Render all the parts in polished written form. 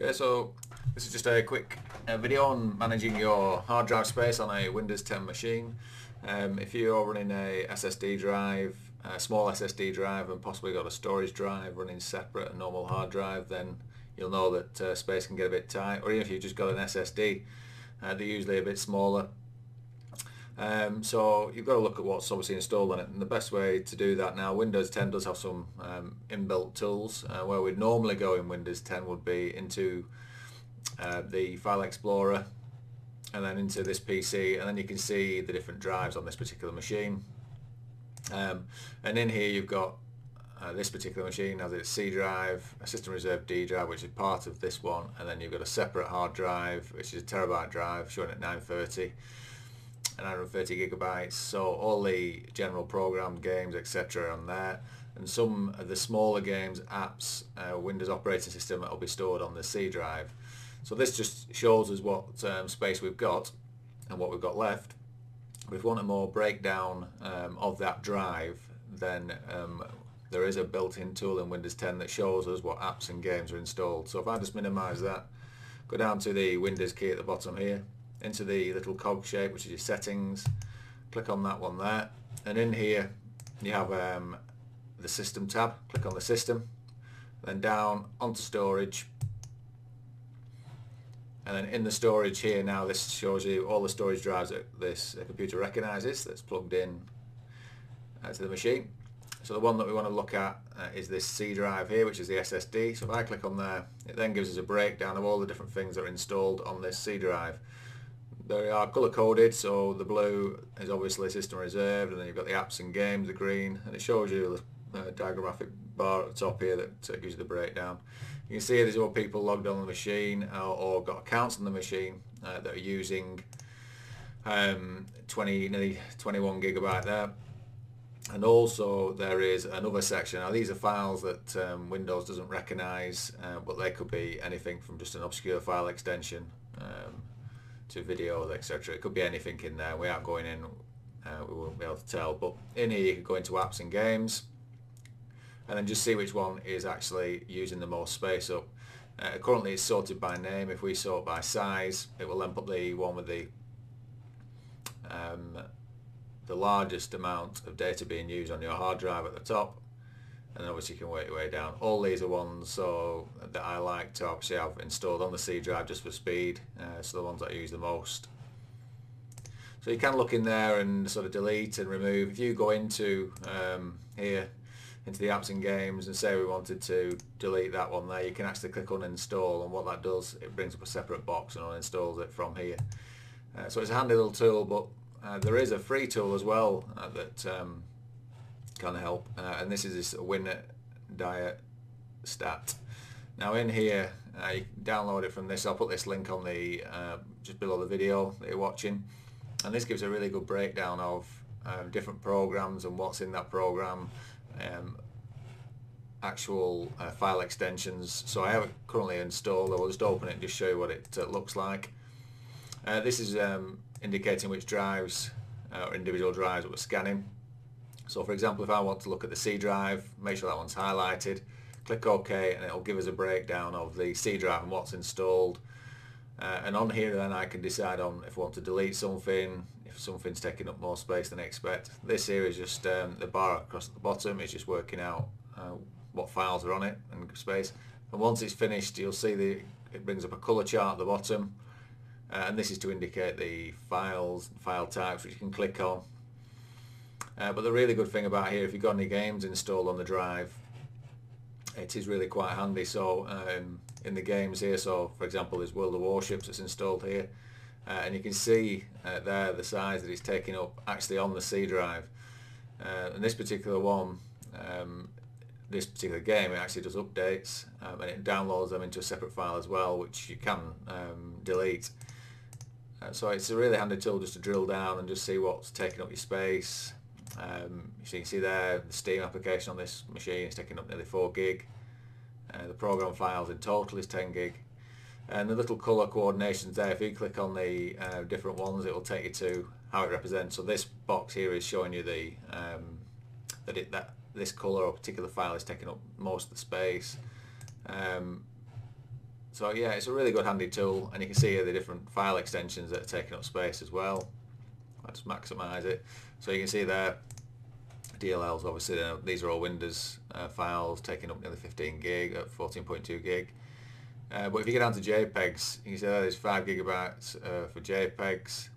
Okay, so this is just a quick video on managing your hard drive space on a Windows 10 machine. If you're running a SSD drive, a small SSD drive, and possibly got a storage drive running separate, a normal hard drive, then you'll know that space can get a bit tight. Or even if you've just got an SSD, they're usually a bit smaller. So you've got to look at what's obviously installed on it, and the best way to do that now, Windows 10 does have some inbuilt tools. Where we'd normally go in Windows 10 would be into the File Explorer and then into this PC, and then you can see the different drives on this particular machine. And in here you've got this particular machine has its C drive, a system reserve D drive which is part of this one, and then you've got a separate hard drive which is a terabyte drive showing at 930 and 130 gigabytes. So all the general program games etc are on there, and some of the smaller games, apps, Windows operating system that will be stored on the C drive. So this just shows us what space we've got and what we've got left. But if we want a more breakdown of that drive, then there is a built-in tool in Windows 10 that shows us what apps and games are installed. So if I just minimize that, go down to the Windows key at the bottom here, into the little cog shape which is your settings, click on that one there, and in here you have the system tab. Click on the system, then down onto storage, and then in the storage here now this shows you all the storage drives that this computer recognises that's plugged in to the machine. So the one that we want to look at is this C drive here, which is the SSD. So if I click on there, it then gives us a breakdown of all the different things that are installed on this C drive. They are colour coded, so the blue is obviously system reserved, and then you've got the apps and games, the green, and it shows you the diagrammatic bar at the top here that gives you the breakdown. You can see there's all people logged on the machine or got accounts on the machine that are using nearly 21 gigabyte there. And also there is another section. Now these are files that Windows doesn't recognise, but they could be anything from just an obscure file extension to videos, etc. It could be anything in there. We aren't going in, we won't be able to tell. But in here you could go into apps and games, and then just see which one is actually using the most space up. Currently it's sorted by name. If we sort by size, it will then put the one with the largest amount of data being used on your hard drive at the top, and then obviously you can work your way down. All these are ones that I like to obviously have installed on the C drive just for speed, so the ones that I use the most. So you can look in there and sort of delete and remove. If you go into here into the apps and games and say we wanted to delete that one there, you can actually click uninstall, and what that does, it brings up a separate box and uninstalls it from here. So it's a handy little tool, but there is a free tool as well that can help, and this is this WinDiet Stat. Now in here you can download it from this. I'll put this link on the just below the video that you're watching, and this gives a really good breakdown of different programs and what's in that program, actual file extensions. So I have it currently installed. I'll just open it and just show you what it looks like. This is indicating which drives or individual drives that we're scanning. So for example, if I want to look at the C drive, make sure that one's highlighted, click OK, and it'll give us a breakdown of the C drive and what's installed. And on here then I can decide on if I want to delete something, if something's taking up more space than I expect. This here is just the bar across at the bottom is just working out what files are on it and space. And once it's finished, you'll see it brings up a colour chart at the bottom, and this is to indicate the files, file types, which you can click on. But the really good thing about here, if you've got any games installed on the drive, it is really quite handy. So in the games here, so for example there's World of Warships that's installed here, and you can see there the size that it's taking up actually on the C drive. And this particular one, this particular game, it actually does updates, and it downloads them into a separate file as well, which you can delete. So it's a really handy tool just to drill down and just see what's taking up your space. So you can see there the Steam application on this machine is taking up nearly 4 gig. The program files in total is 10 gig. And the little colour coordinations there, if you click on the different ones, it will take you to how it represents. So this box here is showing you the that this colour or particular file is taking up most of the space. So So yeah, it's a really good handy tool, and you can see here the different file extensions that are taking up space as well. Let's maximise it. So you can see there, DLLs obviously, these are all Windows files taking up nearly 15 gig at 14.2 gig. But if you get down to JPEGs, you can see there's 5 gigabytes for JPEGs.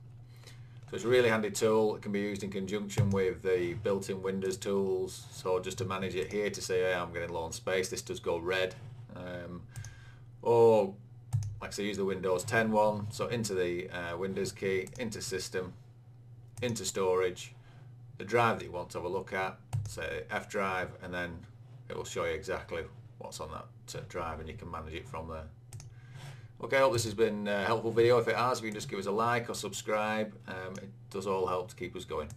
So it's a really handy tool. It can be used in conjunction with the built-in Windows tools. So just to manage it here, to say, hey, I'm getting low on space, this does go red. Or like I say, use the Windows 10 one. So into the Windows key, into System, into Storage, the drive that you want to have a look at, say F drive, and then it will show you exactly what's on that drive, and you can manage it from there. Okay, I hope this has been a helpful video. If it has, if you can just give us a like or subscribe, it does all help to keep us going.